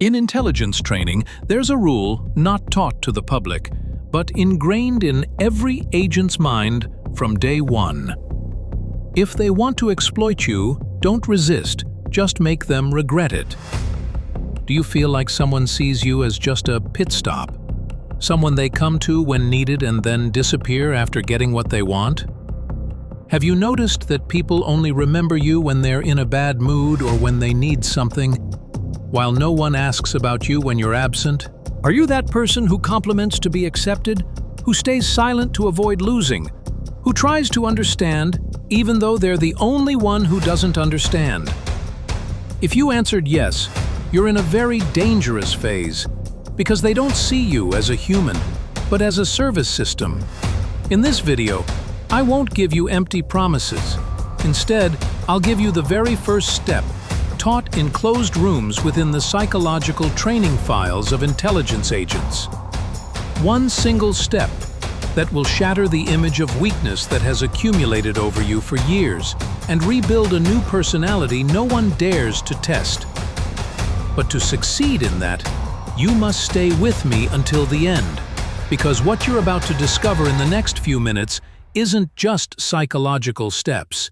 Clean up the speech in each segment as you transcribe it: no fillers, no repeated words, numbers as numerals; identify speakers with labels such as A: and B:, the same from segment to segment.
A: In intelligence training, there's a rule not taught to the public, but ingrained in every agent's mind from day one. If they want to exploit you, don't resist, just make them regret it. Do you feel like someone sees you as just a pit stop? Someone they come to when needed and then disappear after getting what they want? Have you noticed that people only remember you when they're in a bad mood or when they need something, while no one asks about you when you're absent? Are you that person who compliments to be accepted, who stays silent to avoid losing, who tries to understand even though they're the only one who doesn't understand? If you answered yes, you're in a very dangerous phase, because they don't see you as a human, but as a service system. In this video, I won't give you empty promises. Instead, I'll give you the very first step, taught in closed rooms within the psychological training files of intelligence agents. One single step that will shatter the image of weakness that has accumulated over you for years and rebuild a new personality no one dares to test. But to succeed in that, you must stay with me until the end, because what you're about to discover in the next few minutes isn't just psychological steps,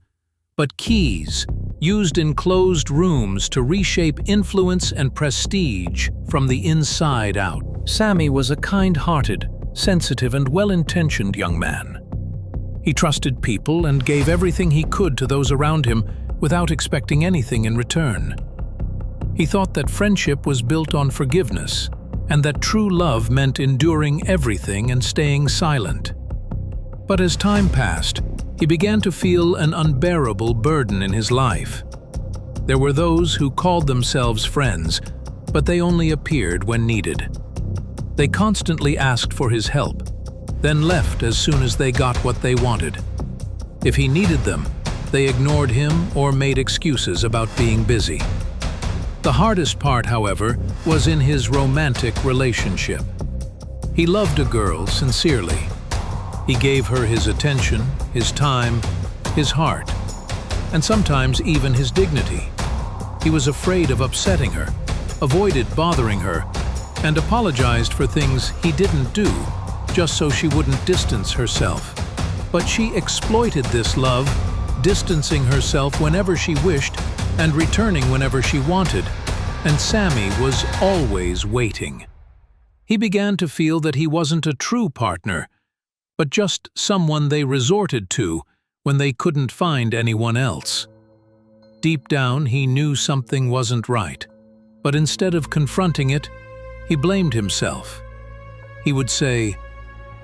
A: but keys used in closed rooms to reshape influence and prestige from the inside out. Sammy was a kind-hearted, sensitive and well-intentioned young man. He trusted people and gave everything he could to those around him without expecting anything in return. He thought that friendship was built on forgiveness, and that true love meant enduring everything and staying silent. But as time passed, he began to feel an unbearable burden in his life. There were those who called themselves friends, but they only appeared when needed. They constantly asked for his help, then left as soon as they got what they wanted. If he needed them, they ignored him or made excuses about being busy. The hardest part, however, was in his romantic relationship. He loved a girl sincerely. He gave her his attention, his time, his heart, and sometimes even his dignity. He was afraid of upsetting her, avoided bothering her, and apologized for things he didn't do, just so she wouldn't distance herself. But she exploited this love, distancing herself whenever she wished and returning whenever she wanted, and Sammy was always waiting. He began to feel that he wasn't a true partner, but just someone they resorted to when they couldn't find anyone else. Deep down, he knew something wasn't right, but instead of confronting it, he blamed himself. He would say,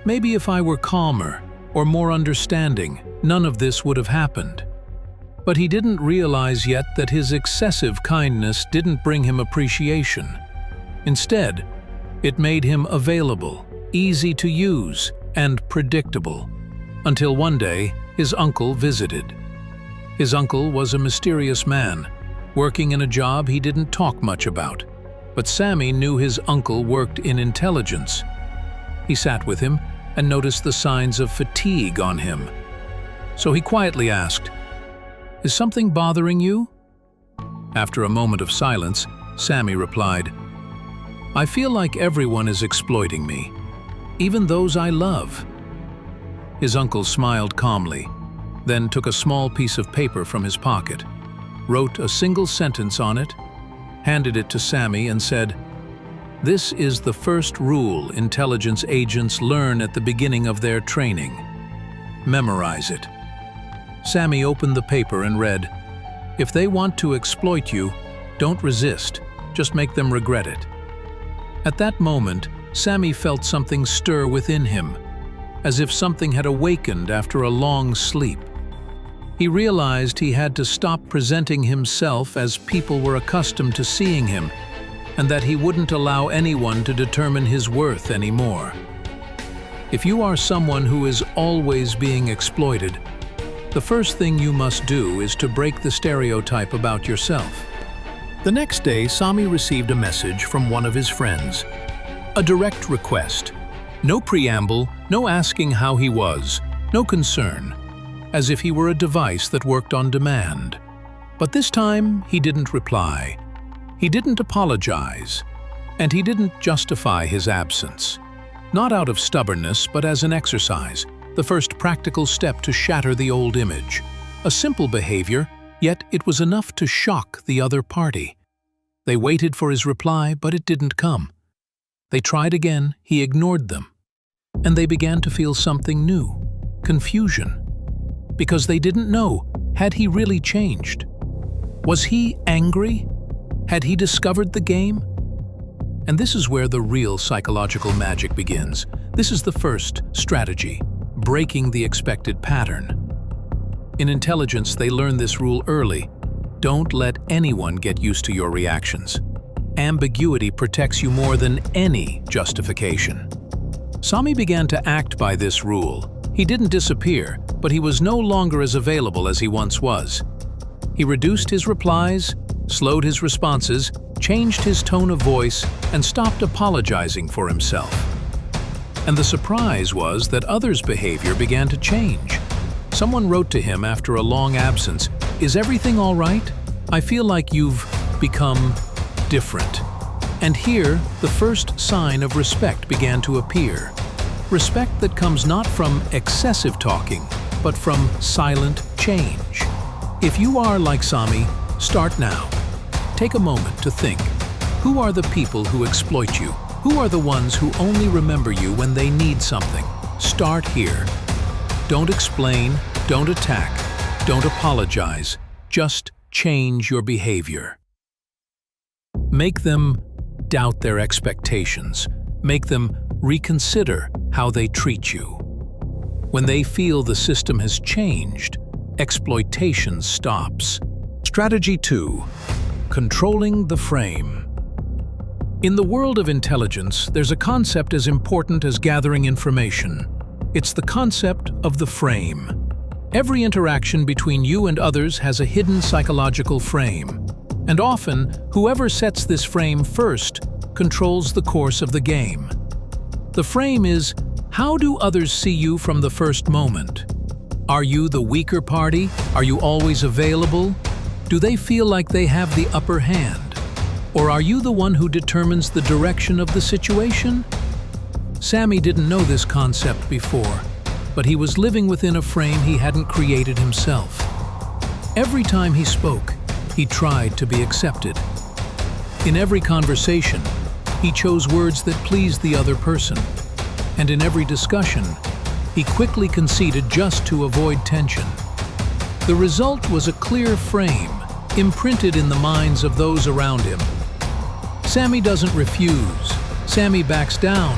A: "Maybe if I were calmer or more understanding, none of this would have happened." But he didn't realize yet that his excessive kindness didn't bring him appreciation. Instead, it made him available, easy to use, and predictable, until one day his uncle visited. His uncle was a mysterious man, working in a job he didn't talk much about, but Sammy knew his uncle worked in intelligence. He sat with him and noticed the signs of fatigue on him. So he quietly asked, "Is something bothering you?" After a moment of silence, Sammy replied, "I feel like everyone is exploiting me, even those I love." His uncle smiled calmly, then took a small piece of paper from his pocket, wrote a single sentence on it, handed it to Sammy and said, "This is the first rule intelligence agents learn at the beginning of their training. Memorize it." Sammy opened the paper and read, "If they want to exploit you, don't resist, just make them regret it." At that moment, Sammy felt something stir within him, as if something had awakened after a long sleep. He realized he had to stop presenting himself as people were accustomed to seeing him, and that he wouldn't allow anyone to determine his worth anymore. If you are someone who is always being exploited, the first thing you must do is to break the stereotype about yourself. The next day, Sammy received a message from one of his friends. A direct request. No preamble, no asking how he was, no concern, as if he were a device that worked on demand. But this time, he didn't reply. He didn't apologize. And he didn't justify his absence. Not out of stubbornness, but as an exercise, the first practical step to shatter the old image. A simple behavior, yet it was enough to shock the other party. They waited for his reply, but it didn't come. They tried again, he ignored them. And they began to feel something new, confusion. Because they didn't know, had he really changed? Was he angry? Had he discovered the game? And this is where the real psychological magic begins. This is the first strategy, breaking the expected pattern. In intelligence, they learn this rule early. Don't let anyone get used to your reactions. Ambiguity protects you more than any justification. Sami began to act by this rule. He didn't disappear, but he was no longer as available as he once was. He reduced his replies, slowed his responses, changed his tone of voice, and stopped apologizing for himself. And the surprise was that others' behavior began to change. Someone wrote to him after a long absence, "Is everything all right? I feel like you've become different." And here, the first sign of respect began to appear. Respect that comes not from excessive talking, but from silent change. If you are like Sami, start now. Take a moment to think. Who are the people who exploit you? Who are the ones who only remember you when they need something? Start here. Don't explain, don't attack, don't apologize. Just change your behavior. Make them doubt their expectations. Make them reconsider how they treat you. When they feel the system has changed, exploitation stops. Strategy 2. Controlling the frame. In the world of intelligence, there's a concept as important as gathering information. It's the concept of the frame. Every interaction between you and others has a hidden psychological frame. And often, whoever sets this frame first controls the course of the game. The frame is, how do others see you from the first moment? Are you the weaker party? Are you always available? Do they feel like they have the upper hand? Or are you the one who determines the direction of the situation? Sami didn't know this concept before, but he was living within a frame he hadn't created himself. Every time he spoke, he tried to be accepted. In every conversation, he chose words that pleased the other person. And in every discussion, he quickly conceded just to avoid tension. The result was a clear frame, imprinted in the minds of those around him. Sami doesn't refuse. Sami backs down.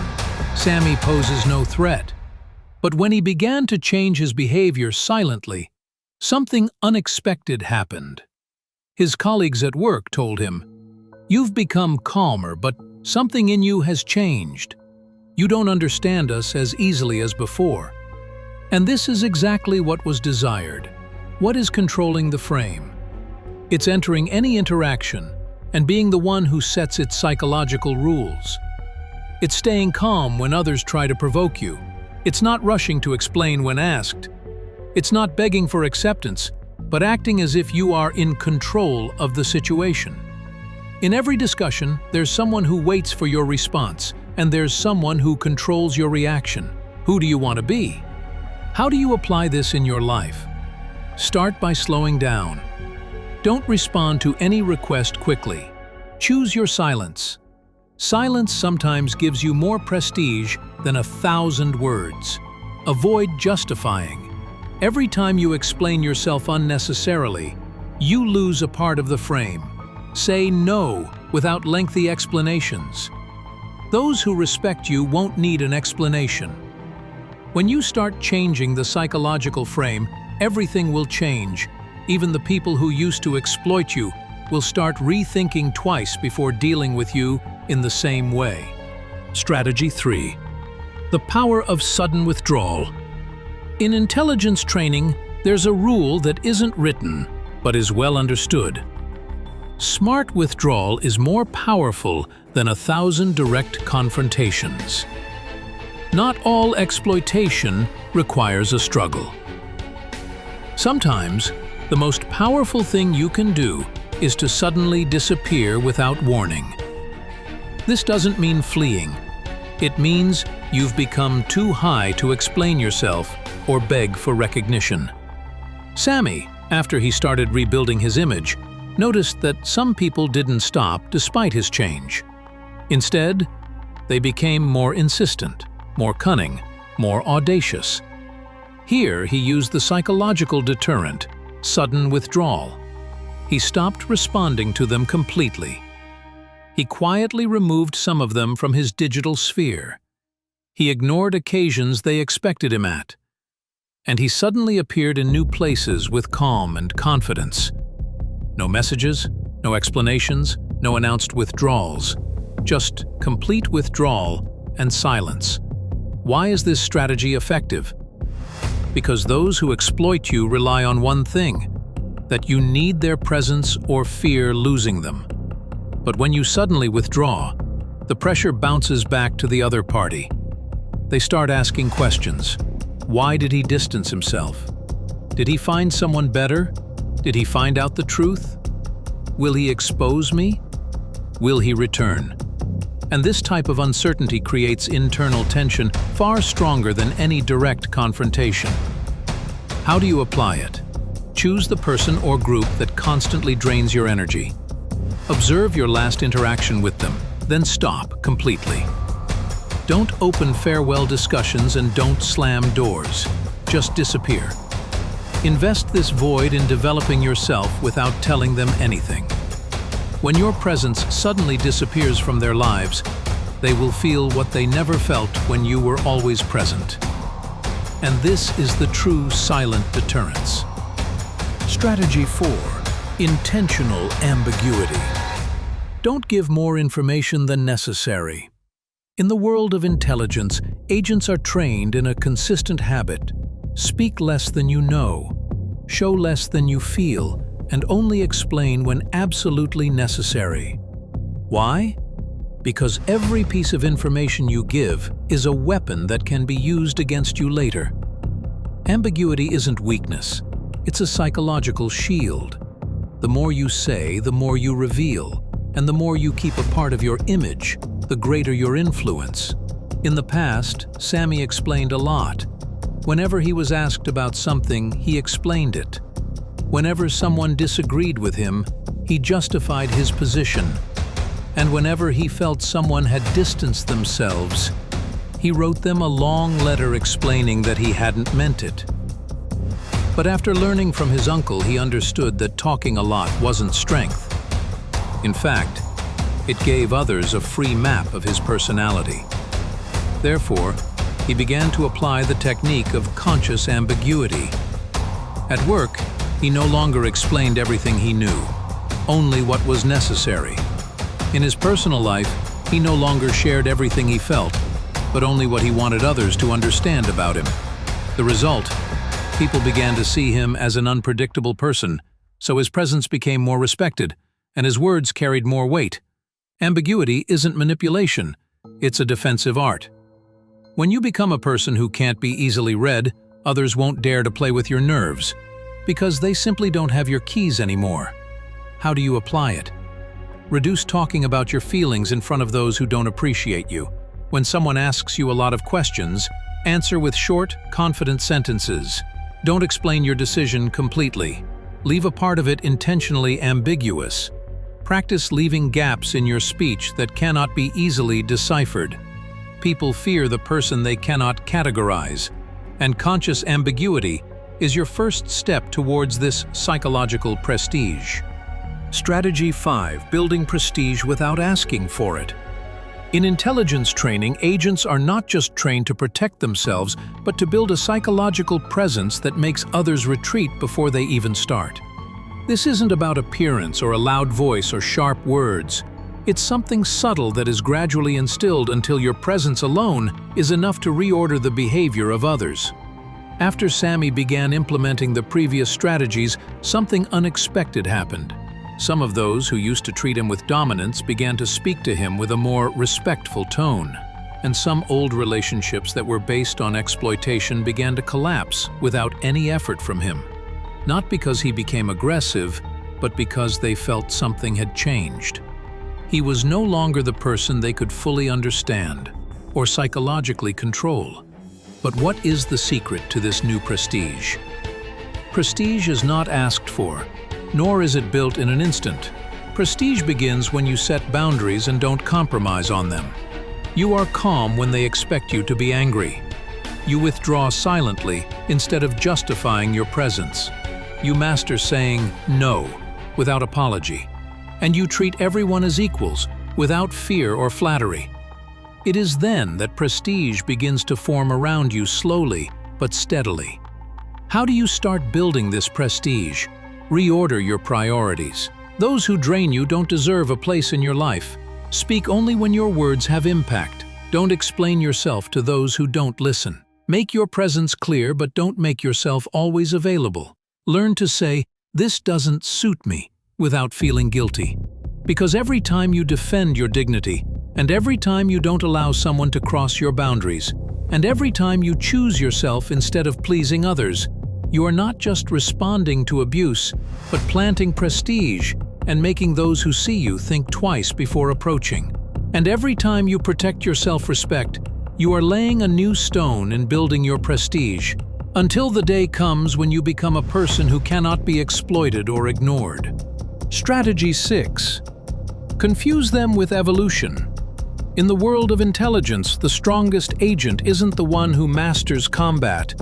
A: Sami poses no threat. But when he began to change his behavior silently, something unexpected happened. His colleagues at work told him, "You've become calmer, but something in you has changed. You don't understand us as easily as before." And this is exactly what was desired. What is controlling the frame? It's entering any interaction and being the one who sets its psychological rules. It's staying calm when others try to provoke you. It's not rushing to explain when asked. It's not begging for acceptance, but acting as if you are in control of the situation. In every discussion, there's someone who waits for your response, and there's someone who controls your reaction. Who do you want to be? How do you apply this in your life? Start by slowing down. Don't respond to any request quickly. Choose your silence. Silence sometimes gives you more prestige than 1,000 words. Avoid justifying. Every time you explain yourself unnecessarily, you lose a part of the frame. Say no without lengthy explanations. Those who respect you won't need an explanation. When you start changing the psychological frame, everything will change. Even the people who used to exploit you will start rethinking twice before dealing with you in the same way. Strategy 3. The power of sudden withdrawal. In intelligence training, there's a rule that isn't written, but is well understood. Smart withdrawal is more powerful than 1,000 direct confrontations. Not all exploitation requires a struggle. Sometimes, the most powerful thing you can do is to suddenly disappear without warning. This doesn't mean fleeing. It means you've become too high to explain yourself or beg for recognition. Sammy, after he started rebuilding his image, noticed that some people didn't stop despite his change. Instead, they became more insistent, more cunning, more audacious. Here he used the psychological deterrent, sudden withdrawal. He stopped responding to them completely. He quietly removed some of them from his digital sphere. He ignored occasions they expected him at. And he suddenly appeared in new places with calm and confidence. No messages, no explanations, no announced withdrawals. Just complete withdrawal and silence. Why is this strategy effective? Because those who exploit you rely on one thing, that you need their presence or fear losing them. But when you suddenly withdraw, the pressure bounces back to the other party. They start asking questions. Why did he distance himself? Did he find someone better? Did he find out the truth? Will he expose me? Will he return? And this type of uncertainty creates internal tension far stronger than any direct confrontation. How do you apply it? Choose the person or group that constantly drains your energy. Observe your last interaction with them, then stop completely. Don't open farewell discussions and don't slam doors. Just disappear. Invest this void in developing yourself without telling them anything. When your presence suddenly disappears from their lives, they will feel what they never felt when you were always present. And this is the true silent deterrence. Strategy 4. Intentional ambiguity. Don't give more information than necessary. In the world of intelligence, agents are trained in a consistent habit. Speak less than you know, show less than you feel, and only explain when absolutely necessary. Why? Because every piece of information you give is a weapon that can be used against you later. Ambiguity isn't weakness. It's a psychological shield. The more you say, the more you reveal, and the more you keep a part of your image, the greater your influence. In the past, Sammy explained a lot. Whenever he was asked about something, he explained it. Whenever someone disagreed with him, he justified his position. And whenever he felt someone had distanced themselves, he wrote them a long letter explaining that he hadn't meant it. But after learning from his uncle, he understood that talking a lot wasn't strength. In fact, it gave others a free map of his personality. Therefore, he began to apply the technique of conscious ambiguity. At work, he no longer explained everything he knew, only what was necessary. In his personal life, he no longer shared everything he felt, but only what he wanted others to understand about him. The result? People began to see him as an unpredictable person, so his presence became more respected, and his words carried more weight. Ambiguity isn't manipulation, it's a defensive art. When you become a person who can't be easily read, others won't dare to play with your nerves, because they simply don't have your keys anymore. How do you apply it? Reduce talking about your feelings in front of those who don't appreciate you. When someone asks you a lot of questions, answer with short, confident sentences. Don't explain your decision completely. Leave a part of it intentionally ambiguous. Practice leaving gaps in your speech that cannot be easily deciphered. People fear the person they cannot categorize, and conscious ambiguity is your first step towards this psychological prestige. Strategy 5. Building prestige without asking for it. In intelligence training, agents are not just trained to protect themselves, but to build a psychological presence that makes others retreat before they even start. This isn't about appearance or a loud voice or sharp words. It's something subtle that is gradually instilled until your presence alone is enough to reorder the behavior of others. After Sammy began implementing the previous strategies, something unexpected happened. Some of those who used to treat him with dominance began to speak to him with a more respectful tone, and some old relationships that were based on exploitation began to collapse without any effort from him. Not because he became aggressive, but because they felt something had changed. He was no longer the person they could fully understand or psychologically control. But what is the secret to this new prestige? Prestige is not asked for, nor is it built in an instant. Prestige begins when you set boundaries and don't compromise on them. You are calm when they expect you to be angry. You withdraw silently instead of justifying your presence. You master saying no without apology. And you treat everyone as equals without fear or flattery. It is then that prestige begins to form around you slowly but steadily. How do you start building this prestige? Reorder your priorities. Those who drain you don't deserve a place in your life. Speak only when your words have impact. Don't explain yourself to those who don't listen. Make your presence clear, but don't make yourself always available. Learn to say, "This doesn't suit me," without feeling guilty. Because every time you defend your dignity, and every time you don't allow someone to cross your boundaries, and every time you choose yourself instead of pleasing others, you are not just responding to abuse, but planting prestige and making those who see you think twice before approaching. And every time you protect your self-respect, you are laying a new stone in building your prestige, until the day comes when you become a person who cannot be exploited or ignored. Strategy 6. Confuse them with evolution. In the world of intelligence, the strongest agent isn't the one who masters combat,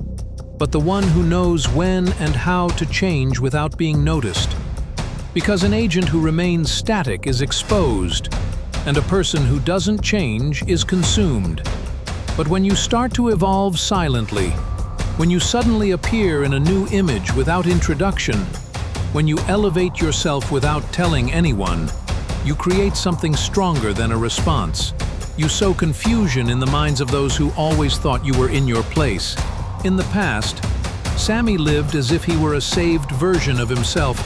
A: but the one who knows when and how to change without being noticed. Because an agent who remains static is exposed, and a person who doesn't change is consumed. But when you start to evolve silently, when you suddenly appear in a new image without introduction, when you elevate yourself without telling anyone, you create something stronger than a response. You sow confusion in the minds of those who always thought you were in your place. In the past, Sammy lived as if he were a saved version of himself.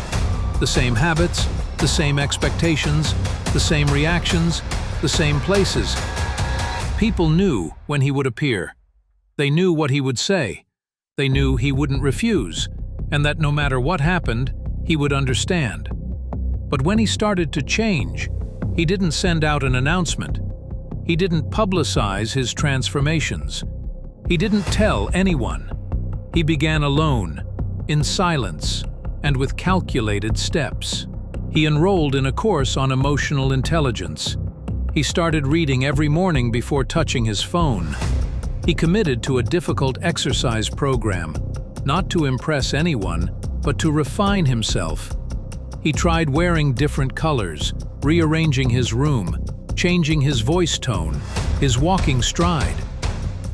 A: The same habits, the same expectations, the same reactions, the same places. People knew when he would appear. They knew what he would say. They knew he wouldn't refuse, and that no matter what happened, he would understand. But when he started to change, he didn't send out an announcement. He didn't publicize his transformations. He didn't tell anyone. He began alone, in silence, and with calculated steps. He enrolled in a course on emotional intelligence. He started reading every morning before touching his phone. He committed to a difficult exercise program, not to impress anyone, but to refine himself. He tried wearing different colors, rearranging his room, changing his voice tone, his walking stride.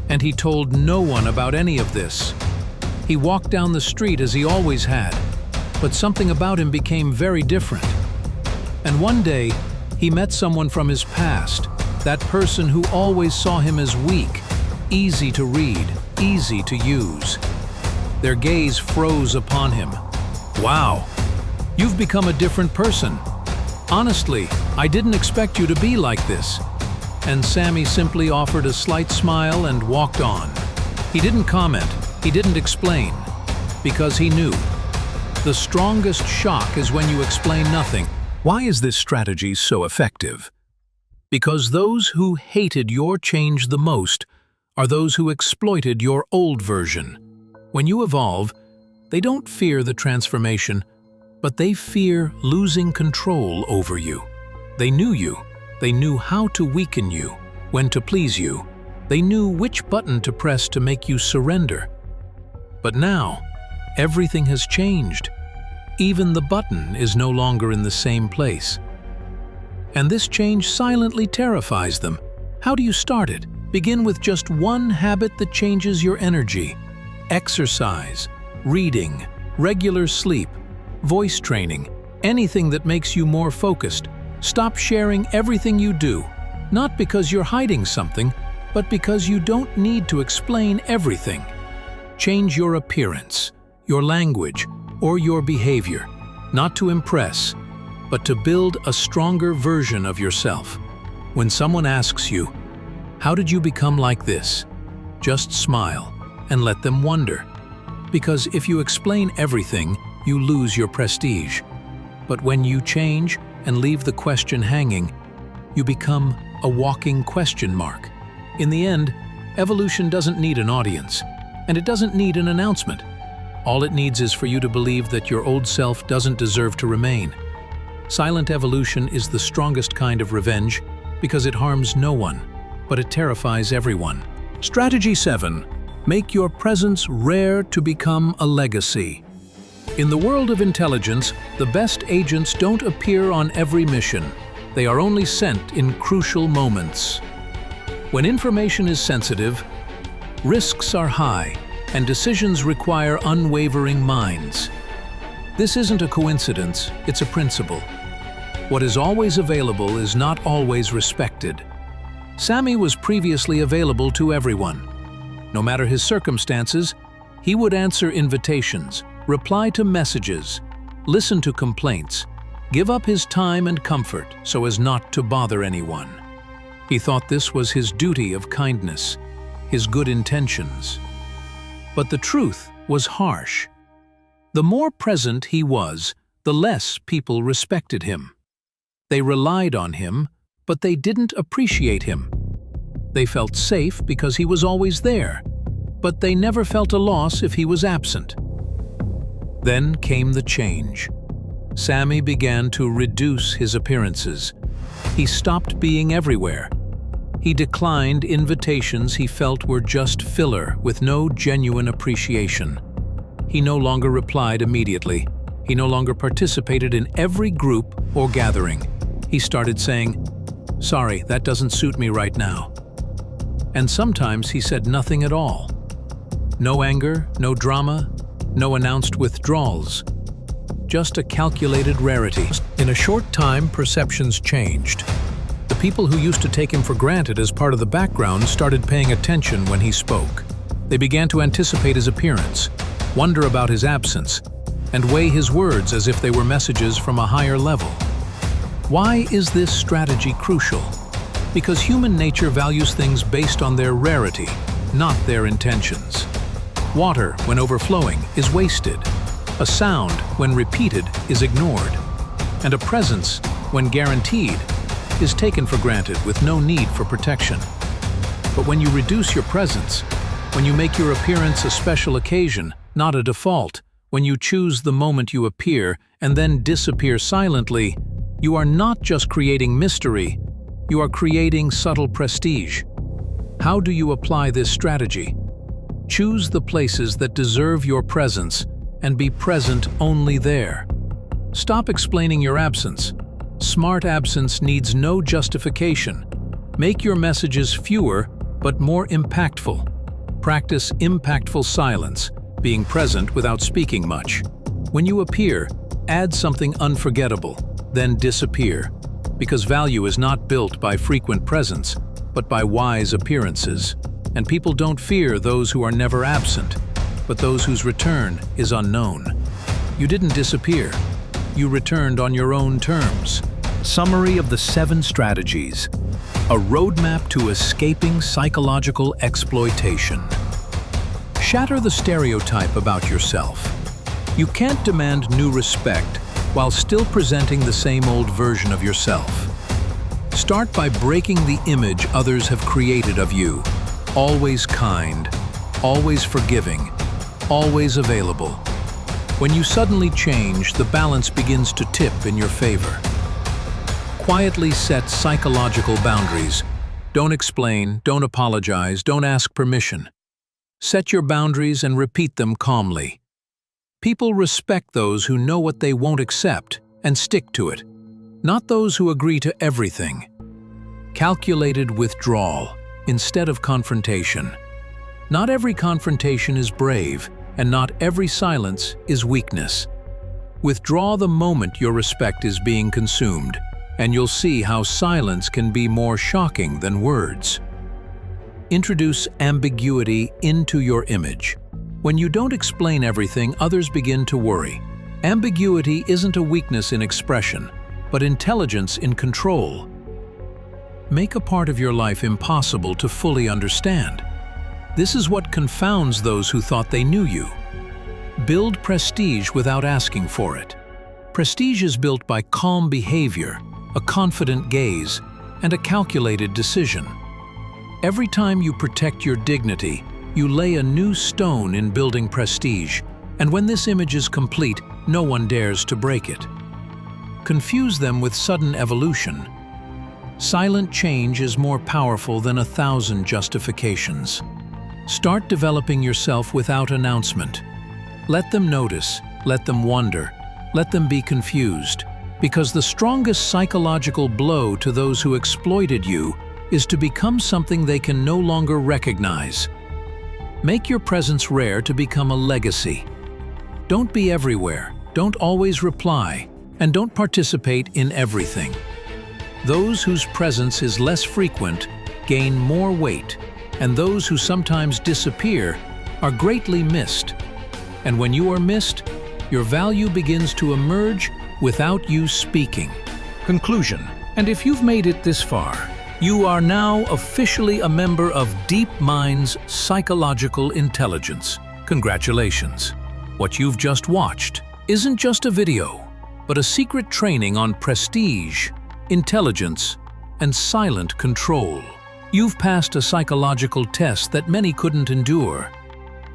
A: And he told no one about any of this. He walked down the street as he always had, but something about him became very different. And one day, he met someone from his past, that person who always saw him as weak, easy to read, easy to use. Their gaze froze upon him. "Wow, you've become a different person. Honestly, I didn't expect you to be like this." And Sammy simply offered a slight smile and walked on. He didn't comment, he didn't explain, because he knew. The strongest shock is when you explain nothing. Why is this strategy so effective? Because those who hated your change the most are those who exploited your old version. When you evolve, they don't fear the transformation, but they fear losing control over you. They knew you. They knew how to weaken you, when to please you. They knew which button to press to make you surrender. But now, everything has changed. Even the button is no longer in the same place. And this change silently terrifies them. How do you start it? Begin with just one habit that changes your energy. Exercise, reading, regular sleep, voice training, anything that makes you more focused. Stop sharing everything you do, not because you're hiding something, but because you don't need to explain everything. Change your appearance, your language, or your behavior, not to impress, but to build a stronger version of yourself. When someone asks you, "How did you become like this?" just smile and let them wonder. Because if you explain everything, you lose your prestige. But when you change and leave the question hanging, You become a walking question mark. In the end, evolution doesn't need an audience, and it doesn't need an announcement. All it needs is for you to believe that your old self doesn't deserve to remain. Silent evolution is the strongest kind of revenge because it harms no one, but it terrifies everyone. Strategy 7. Make your presence rare to become a legacy. In the world of intelligence, the best agents don't appear on every mission. They are only sent in crucial moments. When information is sensitive, risks are high, and decisions require unwavering minds. This isn't a coincidence, it's a principle. What is always available is not always respected. Sammy was previously available to everyone. No matter his circumstances, he would answer invitations, reply to messages, listen to complaints, give up his time and comfort so as not to bother anyone. He thought this was his duty of kindness, his good intentions. But the truth was harsh. The more present he was, the less people respected him. They relied on him, but they didn't appreciate him. They felt safe because he was always there, but they never felt a loss if he was absent. Then came the change. Sammy began to reduce his appearances. He stopped being everywhere. He declined invitations he felt were just filler with no genuine appreciation. He no longer replied immediately. He no longer participated in every group or gathering. He started saying, "Sorry, that doesn't suit me right now." And sometimes he said nothing at all. No anger, no drama, no announced withdrawals. Just a calculated rarity. In a short time, perceptions changed. The people who used to take him for granted as part of the background started paying attention when he spoke. They began to anticipate his appearance, wonder about his absence, and weigh his words as if they were messages from a higher level. Why is this strategy crucial? Because human nature values things based on their rarity, not their intentions. Water, when overflowing, is wasted. A sound, when repeated, is ignored. And a presence, when guaranteed, is taken for granted with no need for protection. But when you reduce your presence, when you make your appearance a special occasion, not a default, when you choose the moment you appear and then disappear silently, you are not just creating mystery, you are creating subtle prestige. How do you apply this strategy? Choose the places that deserve your presence and be present only there. Stop explaining your absence. Smart absence needs no justification. Make your messages fewer but more impactful. Practice impactful silence, being present without speaking much. When you appear, add something unforgettable, then disappear, because value is not built by frequent presence, but by wise appearances. And people don't fear those who are never absent, but those whose return is unknown. You didn't disappear. You returned on your own terms. Summary of the 7 strategies. A roadmap to escaping psychological exploitation. Shatter the stereotype about yourself. You can't demand new respect while still presenting the same old version of yourself. Start by breaking the image others have created of you. Always kind, always forgiving, always available. When you suddenly change, the balance begins to tip in your favor. Quietly set psychological boundaries. Don't explain, don't apologize, don't ask permission. Set your boundaries and repeat them calmly. People respect those who know what they won't accept and stick to it, not those who agree to everything. Calculated withdrawal instead of confrontation. Not every confrontation is brave, and not every silence is weakness. Withdraw the moment your respect is being consumed, and you'll see how silence can be more shocking than words. Introduce ambiguity into your image. When you don't explain everything, others begin to worry. Ambiguity isn't a weakness in expression, but intelligence in control. Make a part of your life impossible to fully understand. This is what confounds those who thought they knew you. Build prestige without asking for it. Prestige is built by calm behavior, a confident gaze, and a calculated decision. Every time you protect your dignity, you lay a new stone in building prestige, and when this image is complete, no one dares to break it. Confuse them with sudden evolution. Silent change is more powerful than 1,000 justifications. Start developing yourself without announcement. Let them notice, let them wonder, let them be confused, because the strongest psychological blow to those who exploited you is to become something they can no longer recognize. Make your presence rare to become a legacy. Don't be everywhere, don't always reply, and don't participate in everything. Those whose presence is less frequent gain more weight, and those who sometimes disappear are greatly missed. And when you are missed, your value begins to emerge without you speaking. Conclusion. And if you've made it this far, you are now officially a member of DeepMind's psychological intelligence. Congratulations. What you've just watched isn't just a video, but a secret training on prestige, intelligence, and silent control. You've passed a psychological test that many couldn't endure.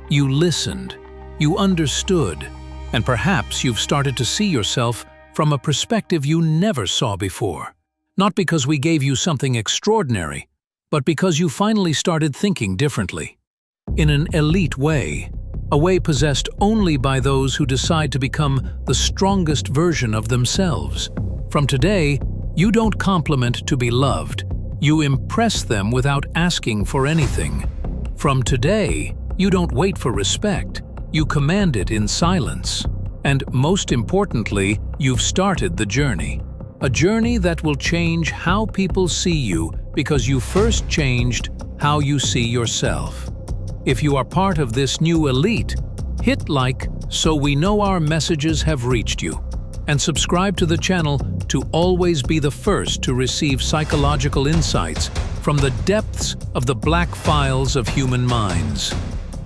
A: You listened, you understood, and perhaps you've started to see yourself from a perspective you never saw before. Not because we gave you something extraordinary, but because you finally started thinking differently. In an elite way, a way possessed only by those who decide to become the strongest version of themselves. From today, you don't compliment to be loved. You impress them without asking for anything. From today, you don't wait for respect. You command it in silence. And most importantly, you've started the journey. A journey that will change how people see you because you first changed how you see yourself. If you are part of this new elite, hit like so we know our messages have reached you, and subscribe to the channel to always be the first to receive psychological insights from the depths of the black files of human minds.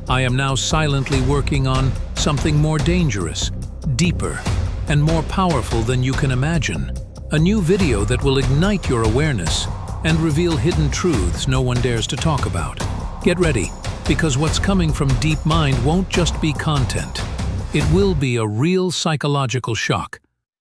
A: I am now silently working on something more dangerous, deeper, and more powerful than you can imagine. A new video that will ignite your awareness and reveal hidden truths no one dares to talk about. Get ready, because what's coming from DeepMind won't just be content. It will be a real psychological shock,